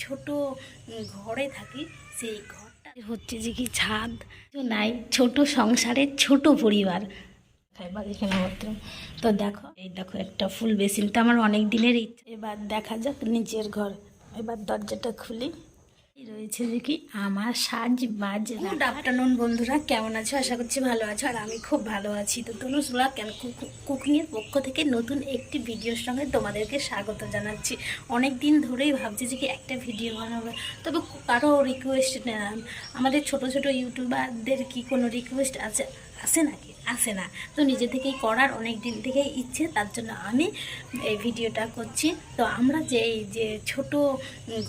ছোট ঘরে থাকি সেই ঘরটা হচ্ছে যে কি ছাদ নাই, ছোট সংসারের ছোট পরিবার। এখানে বাথরুম তো দেখো, এই দেখো একটা ফুল বেসিন, তো আমার অনেক দিনের ইচ্ছা। এবার দেখা যাক নিচের ঘর। এবার দরজাটা খুলি, রয়েছে যে কি আমার সাজ বাজ। গুড আফটারনুন বন্ধুরা, কেমন আছো? আশা করছি ভালো আছো, আর আমি খুব ভালো আছি। তো তনুজ ব্লগ কুকিংয়ের পক্ষ থেকে নতুন একটি ভিডিওর সঙ্গে তোমাদেরকে স্বাগত জানাচ্ছি। অনেক দিন ধরেই ভাবছি যে কি একটা ভিডিও বানাবো, তবে কারো রিকোয়েস্ট আমাদের ছোট ছোট ইউটিউবারদের কি কোনো রিকোয়েস্ট আসে নাকি? আসে না। তো নিজে থেকেই করার অনেক দিন থেকেই ইচ্ছে, তার জন্য আমি এই ভিডিওটা করছি। তো আমরা যে ছোট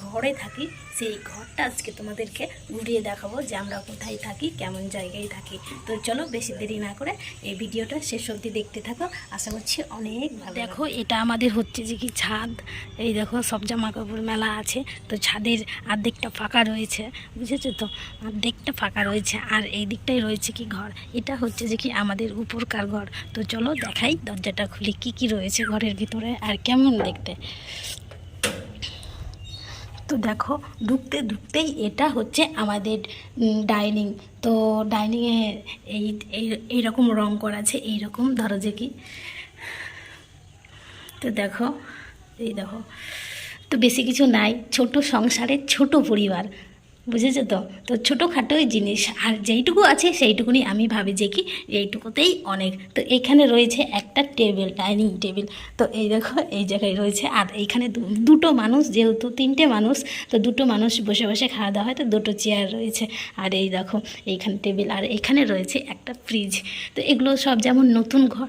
ঘরে থাকি সেই ঘরটা আজকে তোমাদেরকে ঘুরিয়ে দেখাবো, যে আমরা কোথায় থাকি, কেমন জায়গায় থাকি। তো চলো বেশি দেরি না করে এই ভিডিওটা শেষ অবধি দেখতে থাকো, আশা করছি অনেক ভালো। দেখো এটা আমাদের হচ্ছে যে কি ছাদ। এই দেখো সব জামা কাপড় মেলা আছে, তো ছাদের অর্ধেকটা ফাঁকা রয়েছে, বুঝেছো তো, অর্ধেকটা ফাঁকা রয়েছে, আর এই দিকটাই রয়েছে কি ঘর। এটা হচ্ছে যে কি আমাদের উপরকার ঘর। তো চলো দেখাই, দরজাটা খুলে কি কি রয়েছে ঘরের ভিতরে আর কেমন দেখতে। তো দেখো ঢুকতেই এটা হচ্ছে আমাদের ডাইনিং। তো ডাইনিংয়ে এইরকম রং করা আছে, এইরকম ধরো যে কি। তো দেখো, এই দেখো, তো বেশি কিছু নাই, ছোট সংসারের ছোট পরিবার, বুঝেছো তো। তো ছোটোখাটোই জিনিস, আর যেইটুকু আছে সেইটুকুনি আমি ভাবি যে কি এইটুকুতেই অনেক। তো এখানে রয়েছে একটা টেবিল, ডাইনিং টেবিল। তো এই দেখো এই জায়গায় রয়েছে, আর এইখানে দুটো মানুষ, যেহেতু তিনটে মানুষ, তো দুটো মানুষ বসে বসে খাওয়া দাওয়া হয়, তো দুটো চেয়ার রয়েছে। আর এই দেখো এইখানে টেবিল, আর এখানে রয়েছে একটা ফ্রিজ। তো এগুলো সব যেমন নতুন ঘর,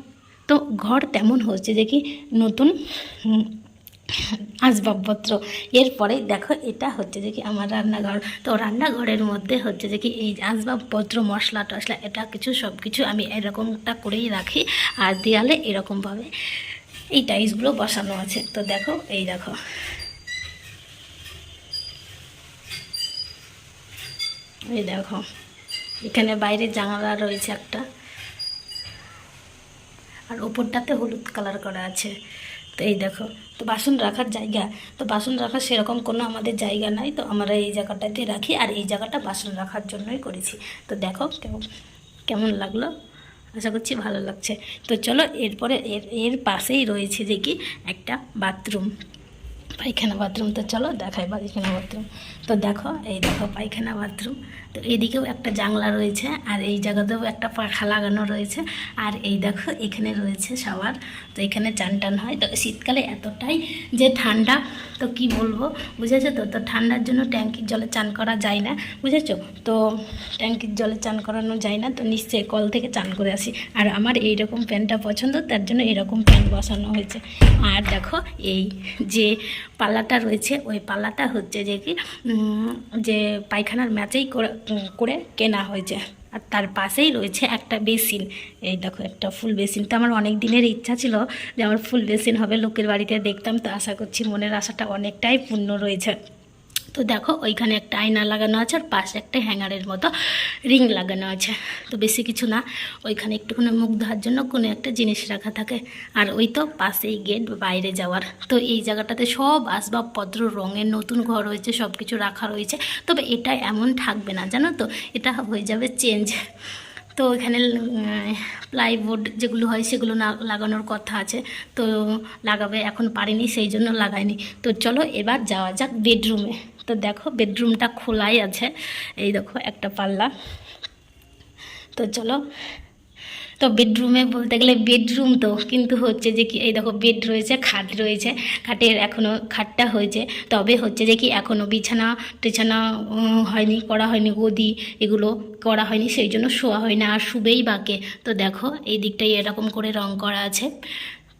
তো ঘর তেমন হচ্ছে যে কি নতুন আসবাবপত্র। এরপরে দেখো এটা হচ্ছে যে কি আমার রান্নাঘর। তো রান্নাঘরের মধ্যে হচ্ছে যে কি এই আসবাবপত্র, মশলা টশলা, এটা কিছু সব কিছু আমি এরকমটা করেই রাখি। আর দেয়ালে এরকমভাবে এই টাইলসগুলো বসানো আছে। তো দেখো, এই দেখো, এই দেখো এখানে বাইরে জানালা রয়েছে একটা, আর ওপরটাতে হলুদ কালার করা আছে। তো এই দেখো, তো বাসন রাখার জায়গা, তো বাসন রাখার সেরকম কোনো আমাদের জায়গা নাই, তো আমরা এই জায়গাটাতে রাখি, আর এই জায়গাটা বাসন রাখার জন্যই করেছি। তো দেখো কেমন লাগলো, আশা করছি ভালো লাগছে। তো চলো এরপরে এর পাশেই রয়েছে যে কি একটা বাথরুম, পায়খানা বাথরুম। তো চলো দেখাই পায়খানা বাথরুম। তো দেখো, এই দেখো পায়খানা বাথরুম। তো এদিকেও একটা জানলা রয়েছে, আর এই জায়গাতেও একটা পাখা লাগানো রয়েছে। আর এই দেখো এখানে রয়েছে শাওয়ার। তো এখানে চান টান হয়। তো শীতকালে এতটাই যে ঠান্ডা, তো কি বলবো, বুঝেছো তো। তো ঠান্ডার জন্য ট্যাঙ্কির জলে চান করা যায় না, বুঝেছো তো। ট্যাঙ্কির জলে চান করানো যায় না, তো নিশ্চয়ই কল থেকে চান করে আসি। আর আমার এইরকম প্যান্টটা পছন্দ, তার জন্য এরকম প্যান্ট বসানো হয়েছে। আর দেখো এই যে পাল্লাটা রয়েছে, ওই পাল্লাটা হচ্ছে যে কি যে পায়খানার ম্যাচেই করে কেনা হয়েছে। আর তার পাশেই রয়েছে একটা বেসিন। এই দেখো একটা ফুল বেসিন। তো আমার অনেক দিনের ইচ্ছা ছিল যে আমার ফুল বেসিন হবে, লোকের বাড়িতে দেখতাম। তো আশা করছি মনের আশাটা অনেকটাই পূর্ণ রয়েছে। তো দেখো ওইখানে একটা আয়না লাগানো আছে, আর পাশে একটা হ্যাঙ্গারের মতো রিং লাগানো আছে। তো বেশি কিছু না, ওইখানে একটুখানি মুখ ধোয়ার জন্য কোনো একটা জিনিস রাখা থাকে। আর ওই তো পাশেই গেট বাইরে যাওয়ার। তো এই জায়গাটাতে সব আসবাবপত্র, রঙের নতুন ঘর হয়েছে, সব কিছু রাখা রয়েছে। তবে এটা এমন থাকবে না, জানো তো, এটা হয়ে যাবে চেঞ্জ। তো এখানে প্লাইউড যেগুলো হয় সেগুলো না লাগানোর কথা আছে, তো লাগাবে, এখন পারিনি সেই জন্য লাগাইনি। তো চলো এবার যাওয়া যাক বেডরুমে। তো দেখো বেডরুমটা খোলাই আছে, এই দেখো একটা পাল্লা। তো চলো, তো বেডরুমে বলতে গেলে বেডরুম তো, কিন্তু হচ্ছে যে কি এই দেখো বেড রয়েছে, খাট রয়েছে। খাটের এখনও খাটটা হয়েছে, তবে হচ্ছে যে কি এখনও বিছানা টিছানা হয়নি, করা হয়নি, গদি এগুলো করা হয়নি, সেই জন্য শোয়া হয় না, আর শুবেই বাকে। তো দেখো এই দিকটাই এরকম করে রং করা আছে,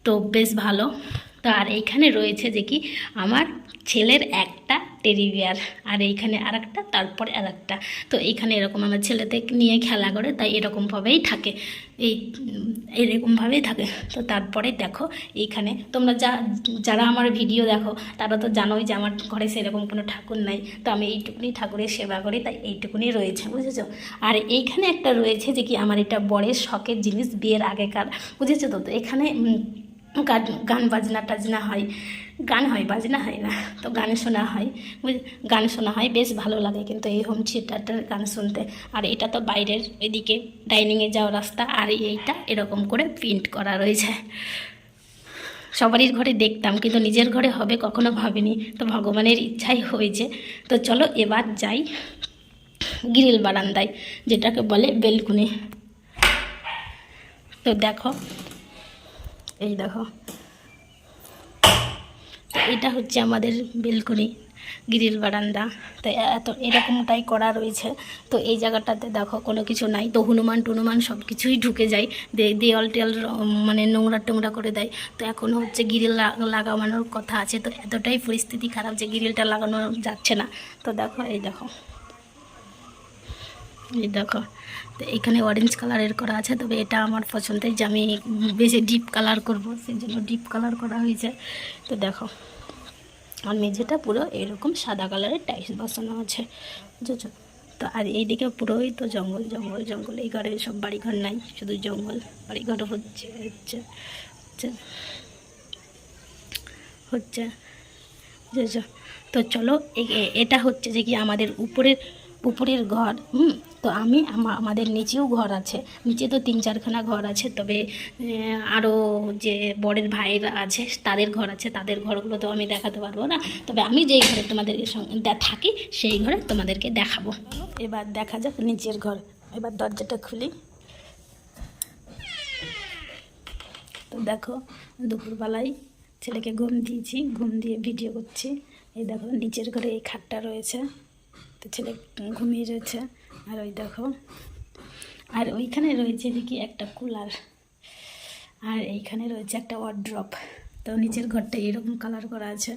তো বেশ ভালো। তো আর এইখানে রয়েছে যে কি আমার ছেলের একটা টেডি বিয়ার, আর এইখানে আর একটা, তারপরে আর একটা। তো এইখানে এরকম আমার ছেলেতে নিয়ে খেলা করে, তাই এরকমভাবেই থাকে, এরকমভাবেই থাকে। তো তারপরে দেখো এইখানে তোমরা যারা আমার ভিডিও দেখো তারা তো জানোই যে আমার ঘরে সেরকম কোনো ঠাকুর নাই। তো আমি এইটুকুনি ঠাকুরের সেবা করি, তাই এইটুকুনি রয়েছে, বুঝেছো। আর এইখানে একটা রয়েছে যে কি আমার এটা বরের শখের জিনিস, বিয়ের আগেকার, বুঝেছো তো। তো এখানে গান বাজনা টাজনা হয়, গান হয়, বাজনা হয় না, তো গান শোনা হয়, গান শোনা হয়, বেশ ভালো লাগে কিন্তু এই হোম থিয়েটারটার গান শুনতে। আর এটা তো বাইরের এদিকে ডাইনিংয়ে যাওয়ার রাস্তা, আর এইটা এরকম করে প্রিন্ট করা রয়েছে। সবারই ঘরে দেখতাম কিন্তু নিজের ঘরে হবে কখনো ভাবিনি, তো ভগবানের ইচ্ছাই হয়েছে। তো চলো এবার যাই গ্রিল বারান্দায়, যেটাকে বলে বেলকুনি। তো দেখো, এই দেখো, তো এটা হচ্ছে আমাদের বেলকনি, গ্রিল বারান্দা। তো এত এরকমটাই করা রয়েছে। তো এই জায়গাটাতে দেখো কোনো কিছু নাই, তো হনুমান টুনুমান সব কিছুই ঢুকে যায়, দেওয়াল টেয়াল মানে নোংরা টোংরা করে দেয়। তো এখনও হচ্ছে গ্রিল লাগানোর কথা আছে, তো এতটাই পরিস্থিতি খারাপ যে গ্রিলটা লাগানো যাচ্ছে না। তো দেখো, এই দেখো, এই দেখো, তো এখানে অরেঞ্জ কালারের করা আছে, তবে এটা আমার পছন্দের, যে আমি বেশি ডিপ কালার করব, সেই জন্য ডিপ কালার করা হয়েছে। তো দেখো, আর মেঝেটা পুরো এরকম সাদা কালারের টাইলস বসানো আছে, বুঝেছো? তো আর এইদিকে পুরোই তো জঙ্গল জঙ্গল জঙ্গল, এই ঘরে সব বাড়িঘর নাই, শুধু জঙ্গল, বাড়িঘর হচ্ছে হচ্ছে হচ্ছে হচ্ছে বুঝেছো? তো চলো, এটা হচ্ছে যে কি আমাদের উপরের ঘর। তো আমি আমাদের নিচেও ঘর আছে, নিচে তো 3-4খানা ঘর আছে, তবে আরও যে বরের ভাইয়েরা আছে তাদের ঘর আছে, তাদের ঘরগুলো তো আমি দেখাতে পারবো না। তবে আমি যেই ঘরে তোমাদের সঙ্গে থাকি সেই ঘরে তোমাদেরকে দেখাবো। এবার দেখা যাক নিচের ঘর। এবার দরজাটা খুলি। তো দেখো, দুপুরবেলায় ছেলেকে ঘুম দিয়েছি, ঘুম দিয়ে ভিডিও করছি। এই দেখো নিচের ঘরে এই খাটটা রয়েছে, তো ছেলে ঘুমিয়ে রয়েছে। আর ওই দেখো, আর ওইখানে রয়েছে দেখি একটা কুলার, আর এইখানে রয়েছে একটা ওয়ার্ড্রপ। তো নিচের ঘরটা এরকম কালার করা আছে,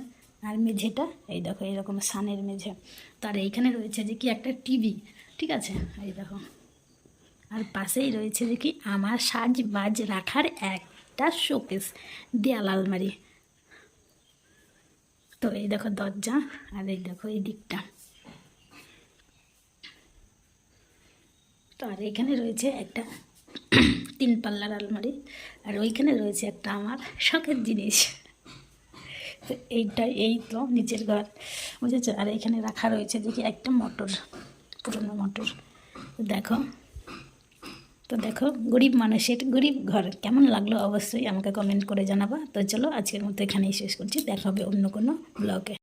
আর মেঝেটা এই দেখো এরকম সানের মেঝে। তো আর এইখানে রয়েছে যে কি একটা টিভি, ঠিক আছে, এই দেখো। আর পাশেই রয়েছে যে কি আমার সাজবাজ রাখার একটা শোকেস, দেয়াল আলমারি। তো এই দেখো দরজা, আর এই দেখো এই দিকটা। তো আর এইখানে রয়েছে একটা 3 পাল্লার আলমারি, আর ওইখানে রয়েছে একটা আমার শখের জিনিস। তো এই তো নিচের ঘর, বুঝেছো? আর এখানে রাখা রয়েছে দেখি একটা মোটর, পুরনো মোটর। দেখো, তো দেখো গরিব মানুষের গরিব ঘর কেমন লাগলো অবশ্যই আমাকে কমেন্ট করে জানাবা। তো চলো আজকের মতো এখানেই শেষ করছি, দেখা হবে অন্য কোনো ব্লগে।